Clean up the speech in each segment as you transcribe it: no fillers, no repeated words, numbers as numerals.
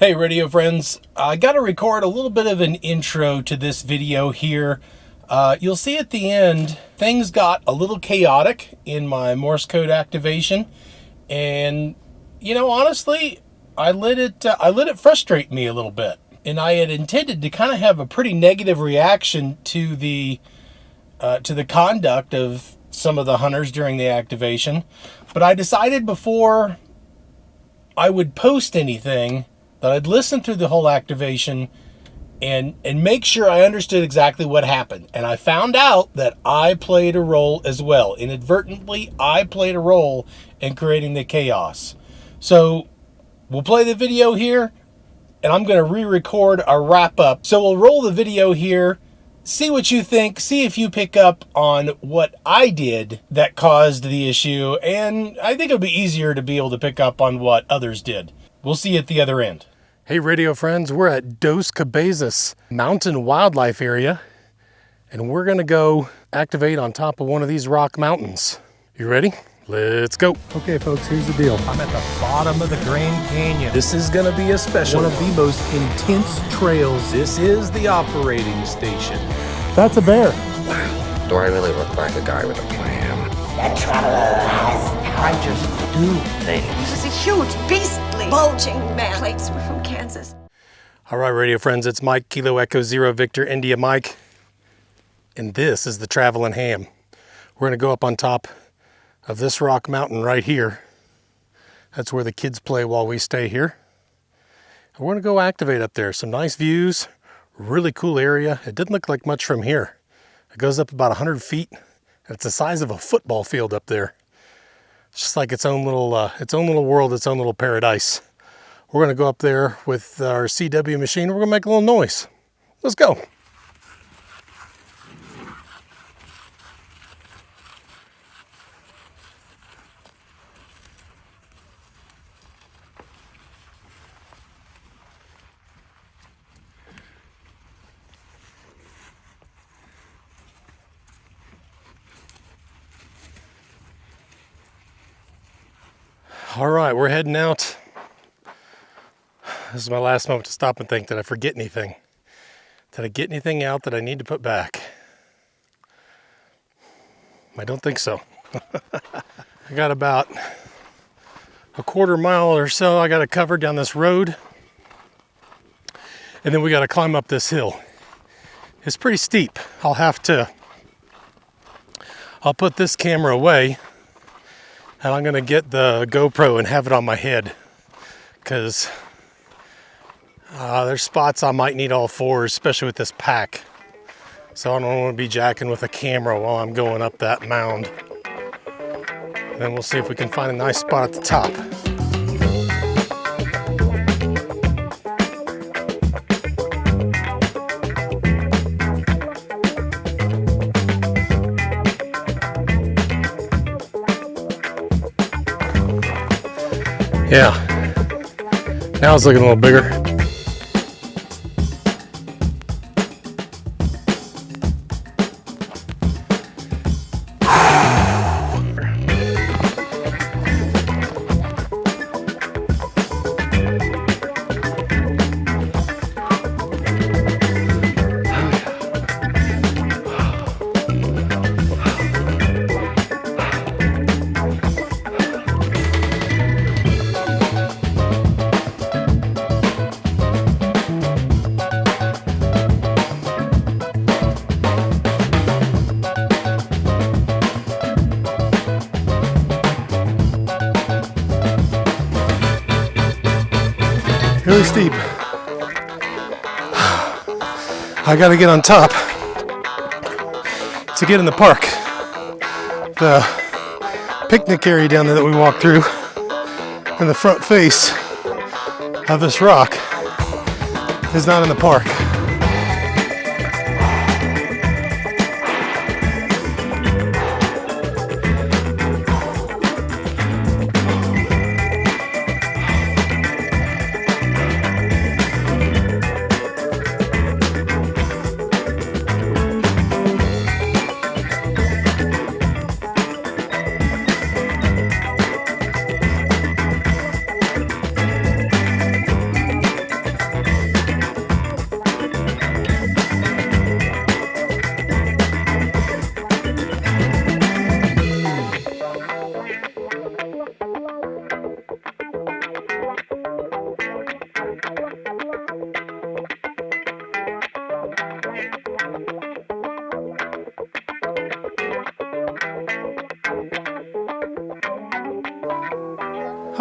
Hey radio friends, I got to record a little bit of an intro to this video here. You'll see at the end, things got a little chaotic in my Morse code activation, and you know, honestly, I let it frustrate me a little bit. And I had intended to kind of have a pretty negative reaction to the conduct of some of the hunters during the activation, but I decided before I would post anything that I'd listen through the whole activation and make sure I understood exactly what happened. And I found out that I played a role as well. Inadvertently, I played a role in creating the chaos. So we'll play the video here, and I'm going to re-record a wrap-up. So we'll roll the video here, see what you think, see if you pick up on what I did that caused the issue, and I think it'll be easier to be able to pick up on what others did. We'll see you at the other end. Hey radio friends, we're at Cabezas Mountain Wildlife Area, and we're gonna go activate on top of one of these rock mountains. You ready? Let's go. Okay folks, here's the deal. I'm at the bottom of the Grand Canyon. This is gonna be a special, one of the most intense trails. This is the operating station. That's a bear. Wow, do I really look like a guy with a plan? The Traveler has I just do things. This is a huge, beastly, bulging man. Plates were from Kansas. All right, radio friends, it's Mike, Kilo Echo Zero Victor India Mike, and this is the Travelin Ham. We're gonna go up on top of this rock mountain right here. That's where the kids play while we stay here. And we're gonna go activate up there. Some nice views, really cool area. It didn't look like much from here. It goes up about 100 feet. And it's the size of a football field up there. It's just like its own little world, its own little paradise. We're gonna go up there with our CW machine. We're gonna make a little noise. Let's go. All right, we're heading out. This is my last moment to stop and think, did I forget anything? Did I get anything out that I need to put back? I don't think so. I got about a quarter mile or so I got to cover down this road. And then we got to climb up this hill. It's pretty steep. I'll put this camera away. And I'm gonna get the GoPro and have it on my head, because there's spots I might need all fours, especially with this pack. So I don't want to be jacking with a camera while I'm going up that mound. And then we'll see if we can find a nice spot at the top. Yeah, now it's looking a little bigger. Really steep. I gotta get on top to get in the park. The picnic area down there that we walked through, and the front face of this rock is not in the park.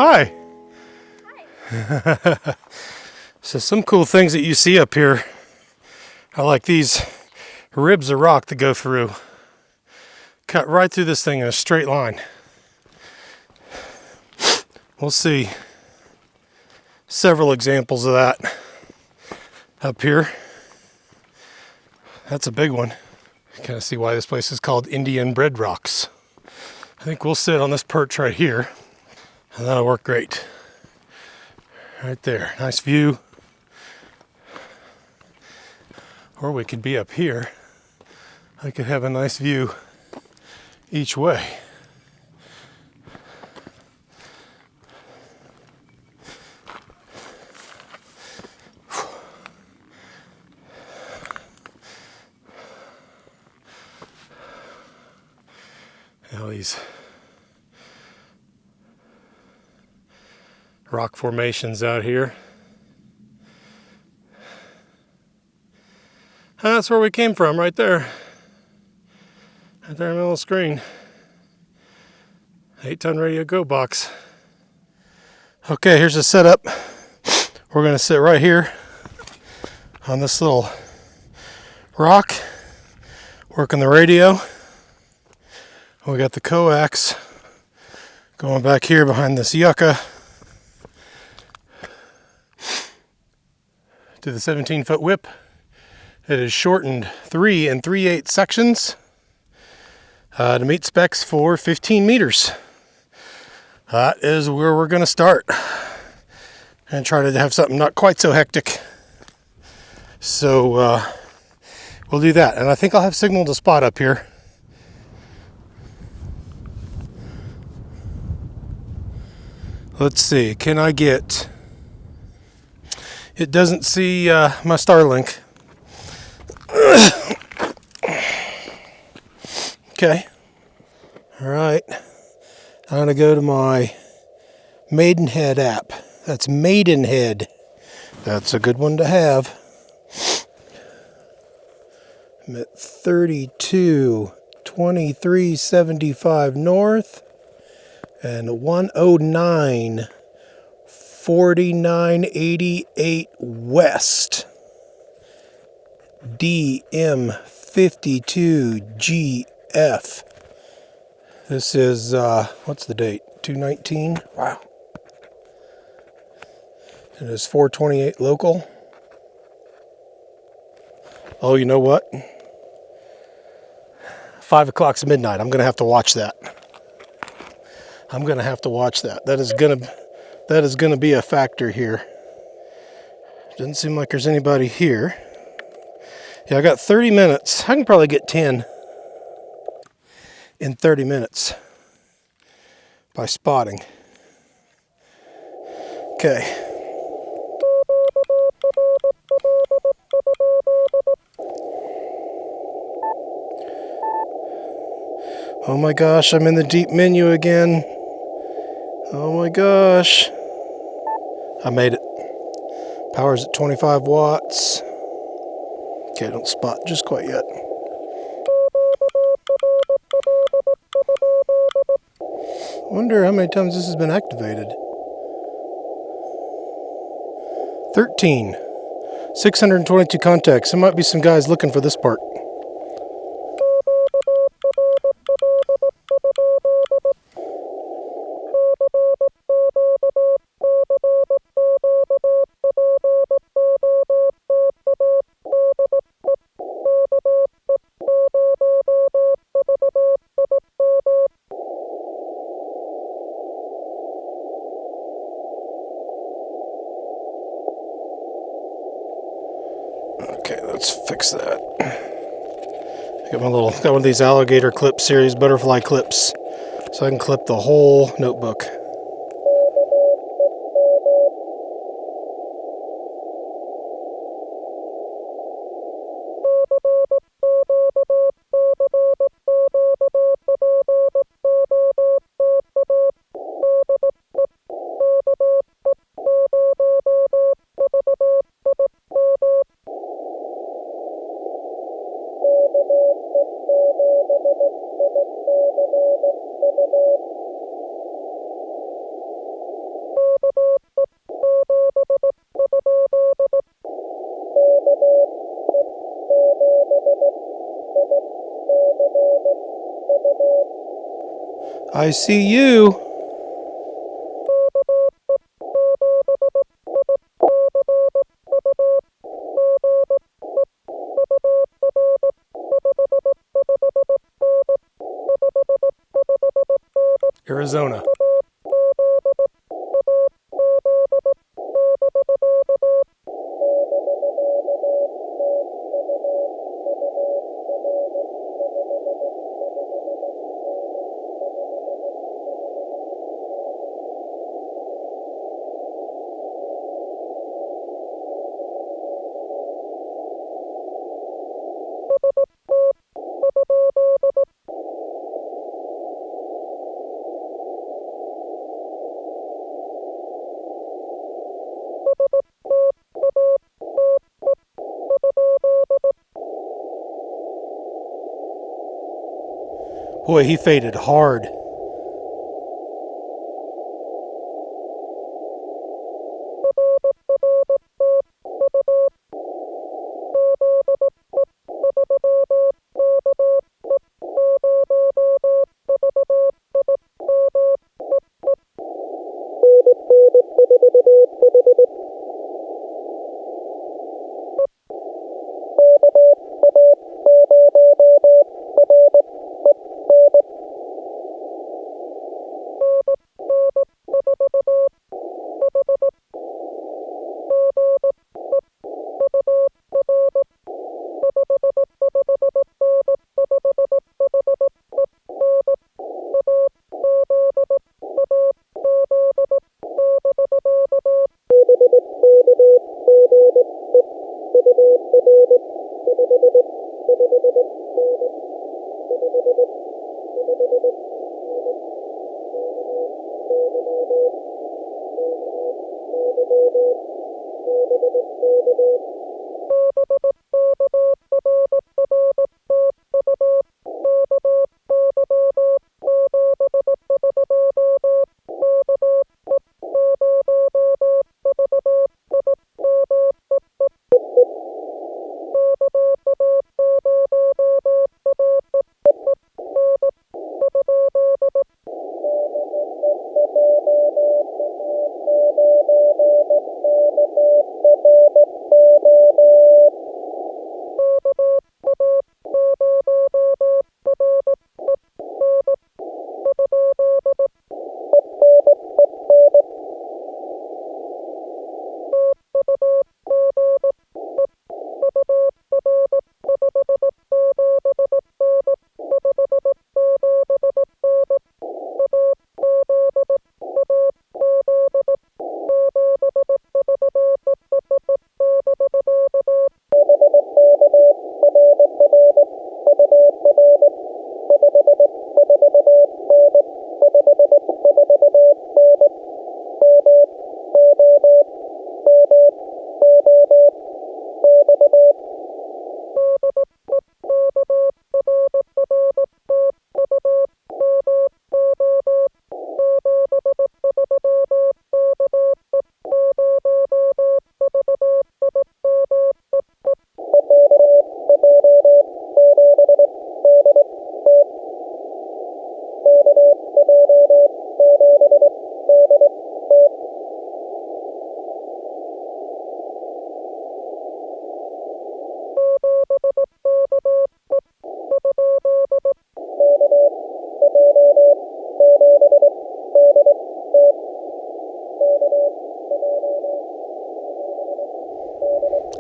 Hi. So some cool things that you see up here are like these ribs of rock that go through. Cut right through this thing in a straight line. We'll see several examples of that up here. That's a big one. Kind of see why this place is called Indian Bread Rocks. I think we'll sit on this perch right here, and that'll work great. Right there, nice view. Or we could be up here. I could have a nice view each way. All these rock formations out here. And that's where we came from, right there. Right there in the middle of the screen. 8-ton radio go box. Okay, here's the setup. We're gonna sit right here on this little rock, working the radio. We got the coax going back here behind this yucca to the 17-foot whip. It is shortened 3 3/8 sections to meet specs for 15 meters. That is where we're going to start and try to have something not quite so hectic. So we'll do that. And I think I'll have signal to spot up here. Let's see, can I get... It doesn't see my Starlink. Okay. All right. I'm going to go to my Maidenhead app. That's Maidenhead. That's a good one to have. I'm at 32, 2375 north and 109, 4988 west. DM52GF. This is, what's the date? 2/19? Wow. It is 4:28 local. Oh, you know what? 5 o'clock's midnight. I'm going to have to watch that. I'm going to have to watch that. That is going to be a factor here. Doesn't seem like there's anybody here. Yeah, I got 30 minutes. I can probably get 10 in 30 minutes by spotting. Okay. Oh my gosh, I'm in the deep menu again. Oh my gosh. I made it. Power's at 25 watts. Okay, don't spot just quite yet. Wonder how many times this has been activated. 13. 622 contacts. There might be some guys looking for this part. Okay, let's fix that. I got one of these alligator clip series butterfly clips, so I can clip the whole notebook. I see you. Arizona. Boy, he faded hard.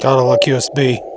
Gotta look USB.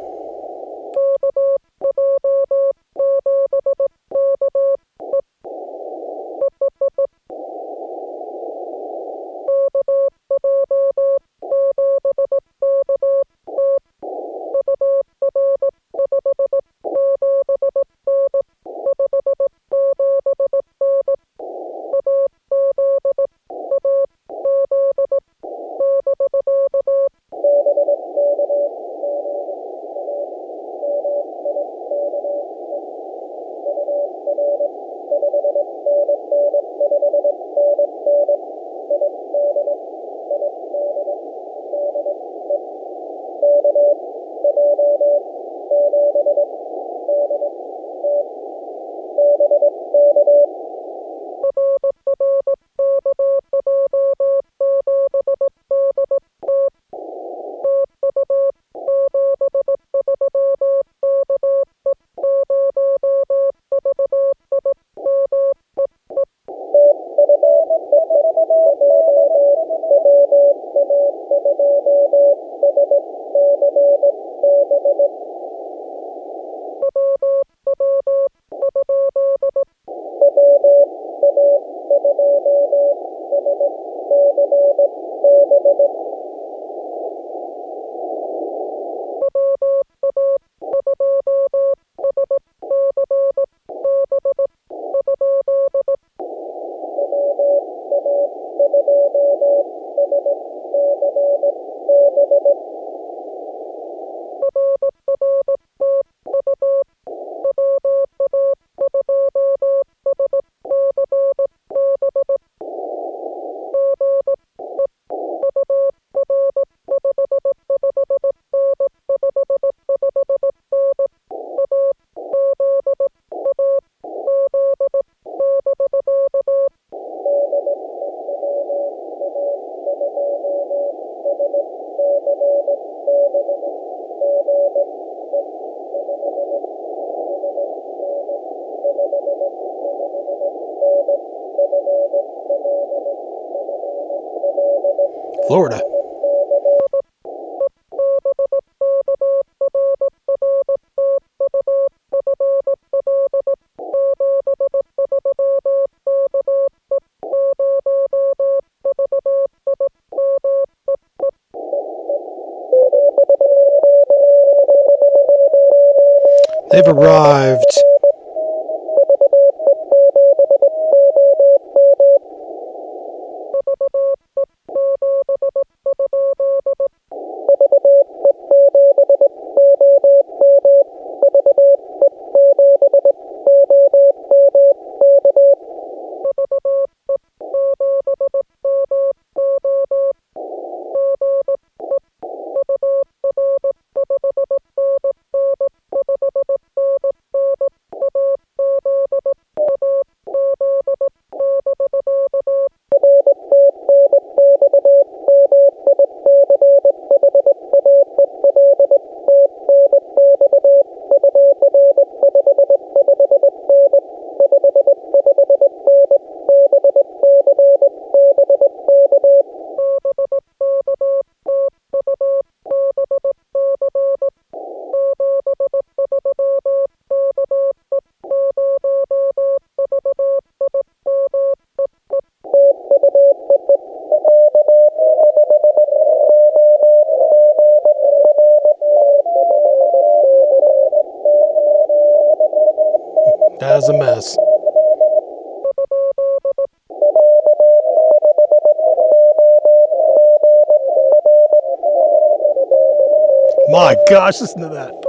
Florida. They've arrived. That is a mess. My gosh, listen to that.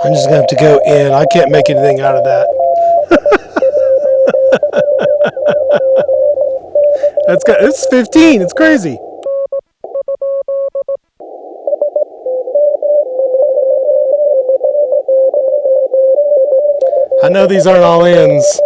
I'm just going to have to go in. I can't make anything out of that. It's 15. It's crazy. I know these aren't all ins.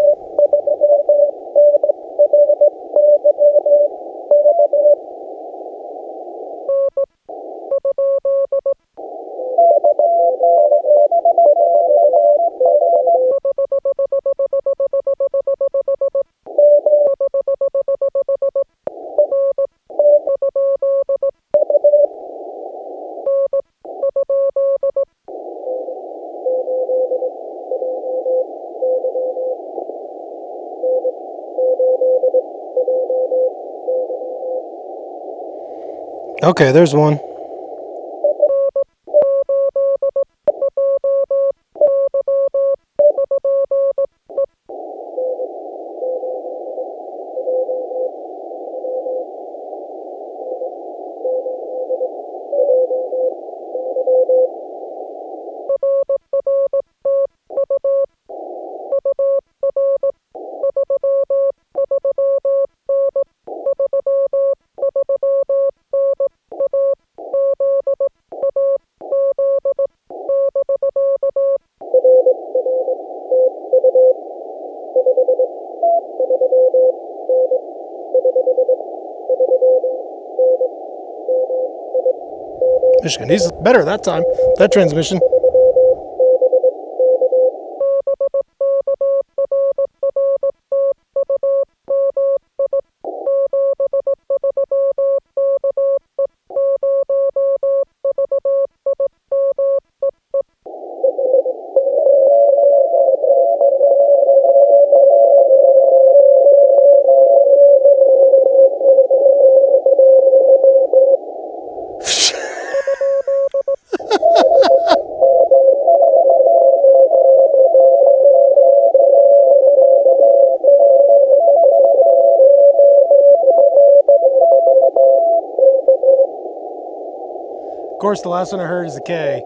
Okay, there's one. Michigan. He's better that time. That transmission. Of course, the last one I heard is a K.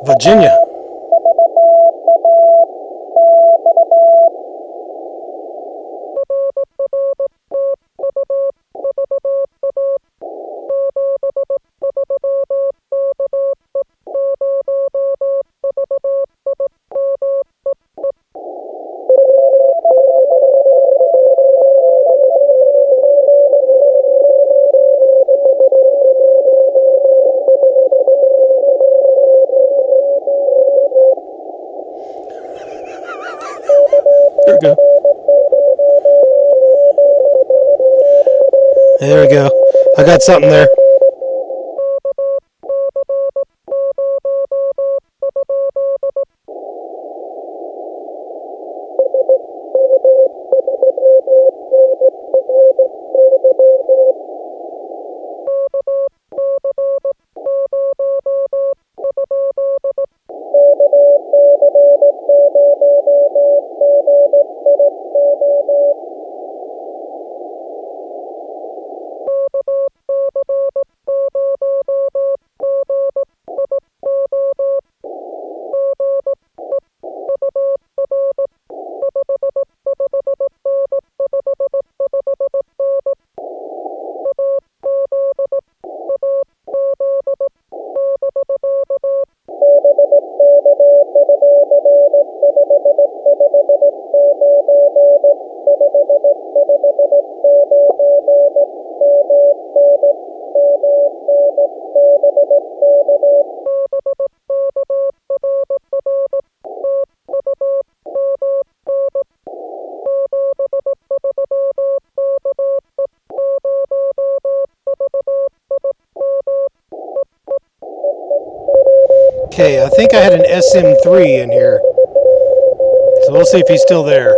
Virginia. There we go. There we go. I got something there. Okay, I think I had an SM3 in here. So we'll see if he's still there.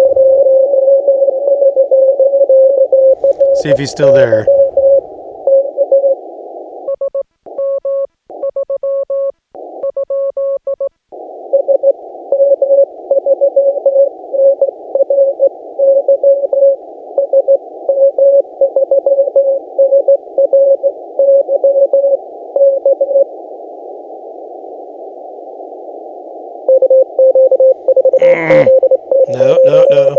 See if he's still there. No.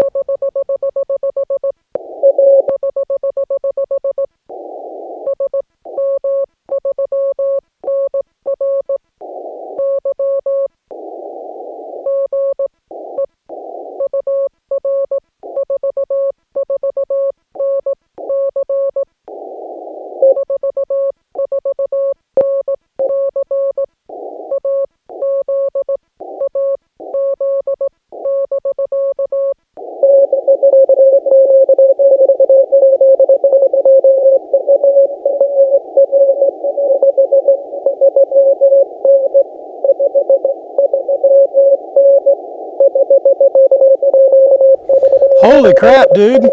Holy crap, dude.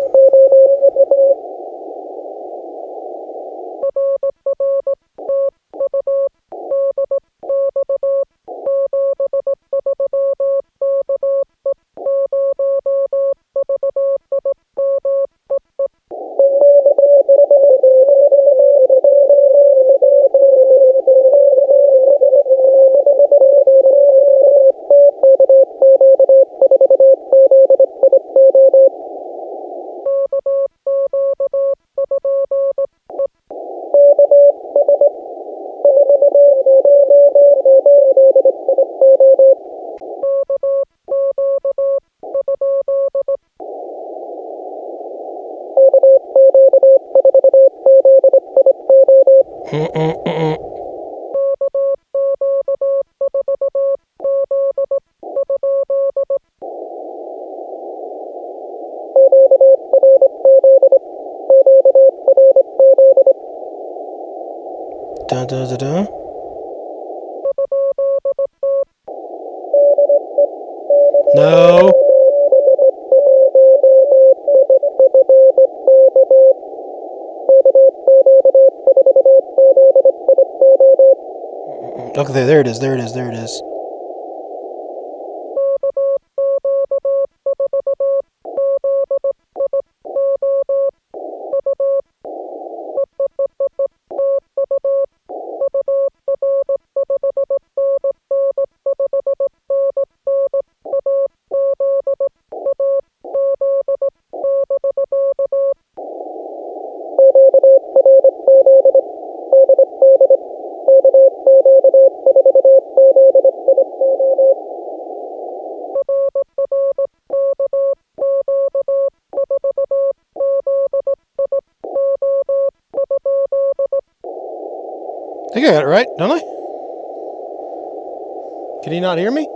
Dun, dun, dun, dun. No. Okay, there it is, there it is, there it is. I think I got it right, don't I? Can he not hear me?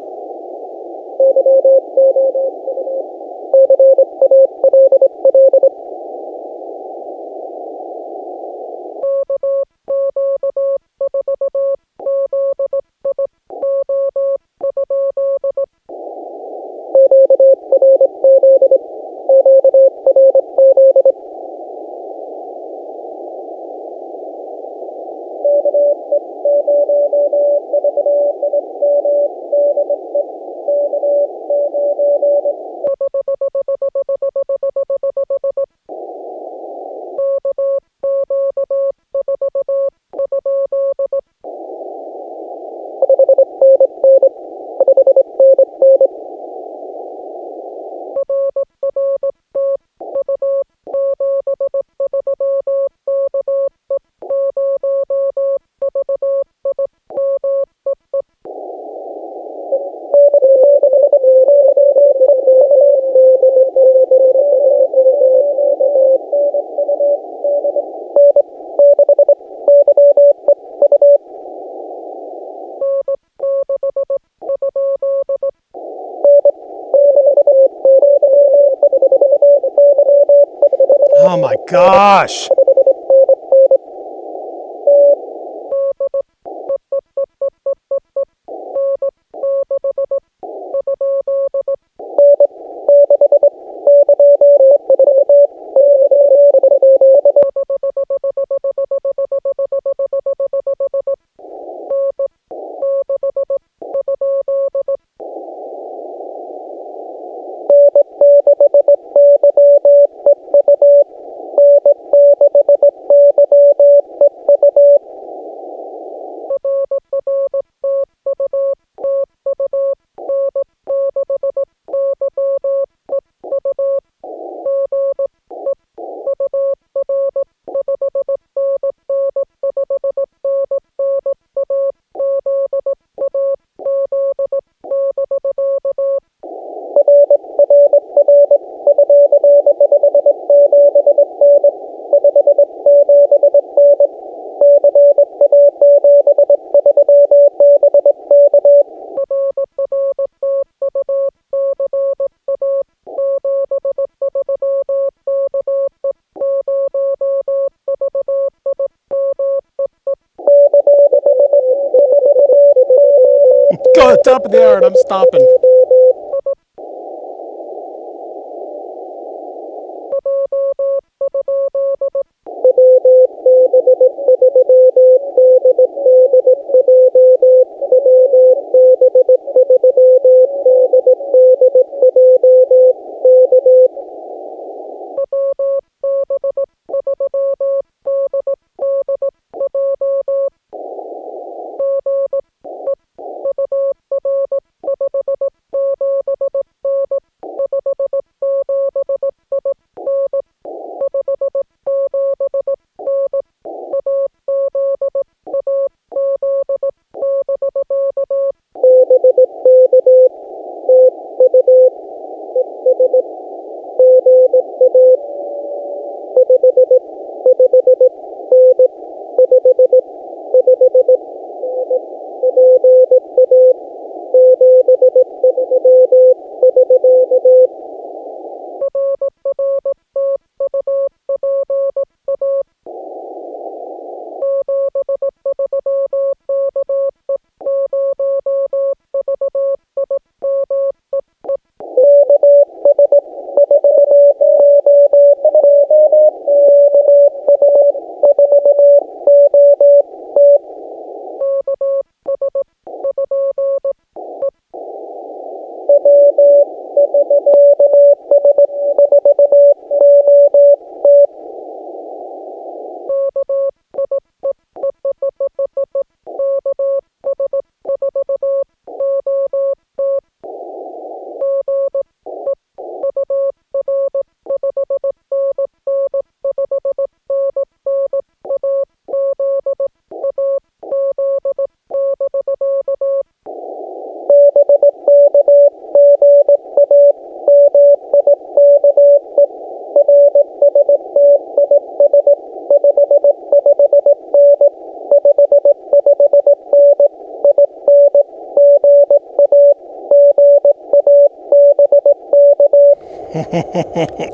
Oh my gosh. Go to the top of the hour and I'm stopping.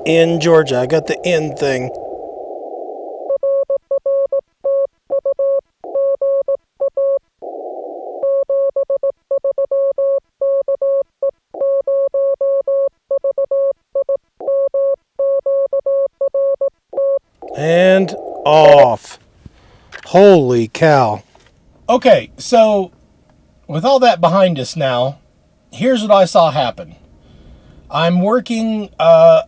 In Georgia. I got the in thing. And off. Holy cow. Okay, so with all that behind us now, here's what I saw happen. I'm working, a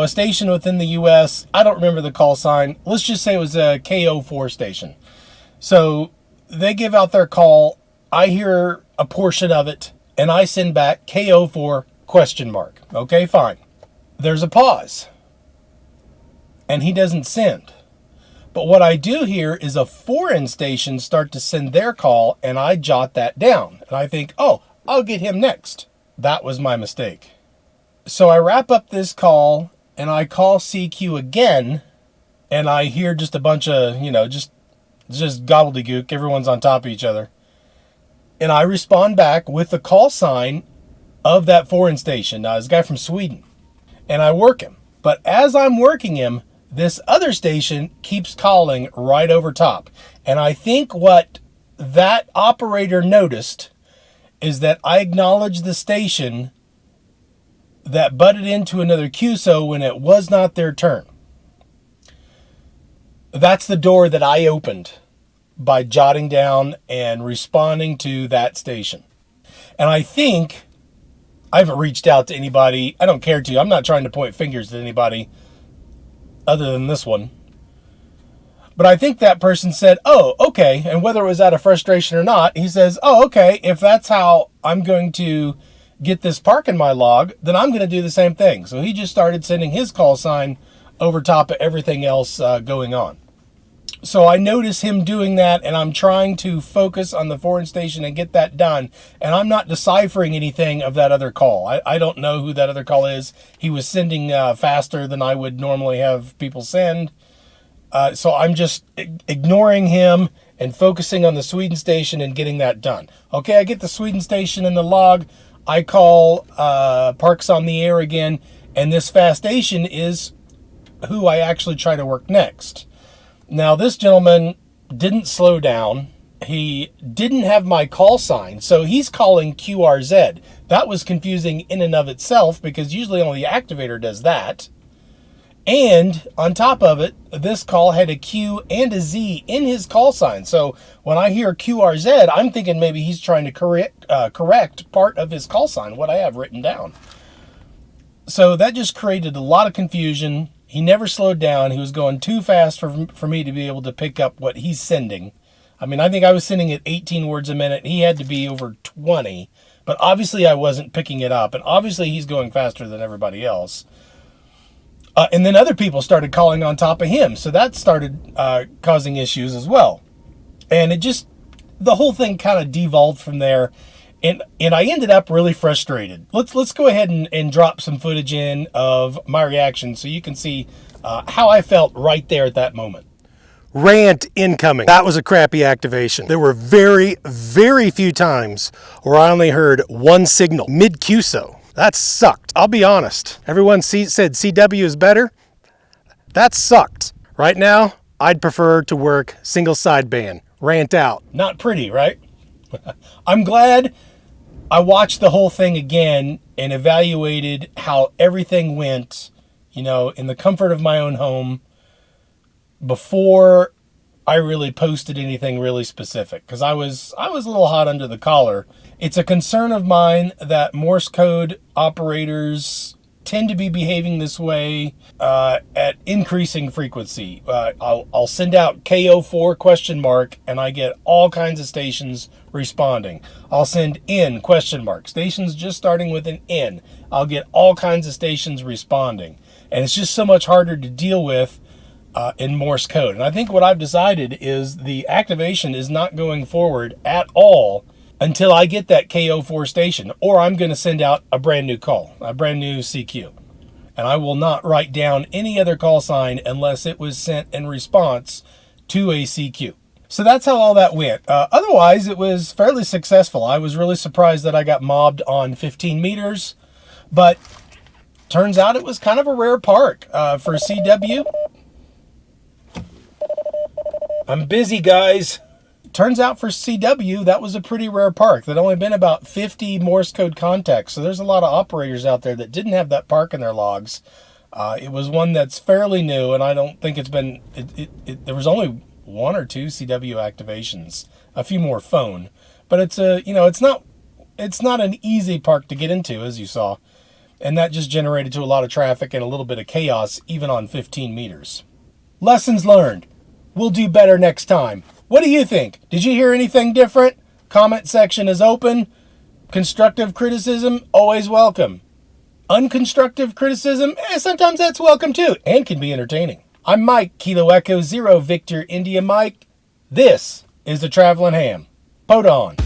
station within the U.S. I don't remember the call sign. Let's just say it was a KO4 station. So they give out their call. I hear a portion of it, and I send back KO4 ? Okay, fine. There's a pause. And he doesn't send. But what I do here is a foreign station start to send their call, and I jot that down. And I think, oh, I'll get him next. That was my mistake. So I wrap up this call, and I call CQ again, and I hear just a bunch of, just gobbledygook. Everyone's on top of each other. And I respond back with the call sign of that foreign station. Now, this guy from Sweden. And I work him. But as I'm working him, this other station keeps calling right over top. And I think what that operator noticed is that I acknowledged the station that butted into another QSO when it was not their turn. That's the door that I opened by jotting down and responding to that station. And I think I haven't reached out to anybody. I don't care to. I'm not trying to point fingers at anybody other than this one. But I think that person said, oh, okay. And whether it was out of frustration or not, he says, oh, okay, if that's how I'm going to get this park in my log, then I'm going to do the same thing. So he just started sending his call sign over top of everything else going on. So I notice him doing that, and I'm trying to focus on the foreign station and get that done. And I'm not deciphering anything of that other call. I don't know who that other call is. He was sending faster than I would normally have people send. So I'm just ignoring him and focusing on the Sweden station and getting that done. Okay, I get the Sweden station in the log. I call Parks on the Air again. And this fast station is who I actually try to work next. Now, this gentleman didn't slow down. He didn't have my call sign, so he's calling QRZ. That was confusing in and of itself because usually only the activator does that. And on top of it, this call had a Q and a Z in his call sign. So when I hear QRZ, I'm thinking maybe he's trying to correct part of his call sign, what I have written down. So that just created a lot of confusion. He never slowed down. He was going too fast for me to be able to pick up what he's sending. I mean, I think I was sending at 18 words a minute. He had to be over 20. But obviously I wasn't picking it up. And obviously he's going faster than everybody else. And then other people started calling on top of him. So that started causing issues as well. And the whole thing kind of devolved from there. And I ended up really frustrated. Let's go ahead and drop some footage in of my reaction so you can see how I felt right there at that moment. Rant incoming. That was a crappy activation. There were very, very few times where I only heard one signal mid-QSO. That sucked. I'll be honest. Everyone said CW is better. That sucked. Right now, I'd prefer to work single sideband. Rant out. Not pretty, right? I'm glad I watched the whole thing again and evaluated how everything went, in the comfort of my own home before I really posted anything really specific, because I was a little hot under the collar. It's a concern of mine that Morse code operators tend to be behaving this way at increasing frequency. I'll send out KO4 ? And I get all kinds of stations responding. I'll send in ? Stations just starting with an N. I'll get all kinds of stations responding. And it's just so much harder to deal with in Morse code. And I think what I've decided is the activation is not going forward at all until I get that KO4 station, or I'm going to send out a brand new call, a brand new CQ. And I will not write down any other call sign unless it was sent in response to a CQ. So that's how all that went. Otherwise, it was fairly successful. I was really surprised that I got mobbed on 15 meters, but turns out it was kind of a rare park for CW. I'm busy, guys. Turns out for CW, that was a pretty rare park. There'd only been about 50 Morse code contacts, so there's a lot of operators out there that didn't have that park in their logs. It was one that's fairly new, and I don't think it's been... there was only 1 or 2 CW activations, a few more phone. But it's it's not an easy park to get into, as you saw. And that just generated to a lot of traffic and a little bit of chaos, even on 15 meters. Lessons learned. We'll do better next time. What do you think? Did you hear anything different? Comment section is open. Constructive criticism, always welcome. Unconstructive criticism, sometimes that's welcome too, and can be entertaining. I'm Mike, Kilo Echo 0 Victor India Mike. This is the Travelin' Ham. Pod on.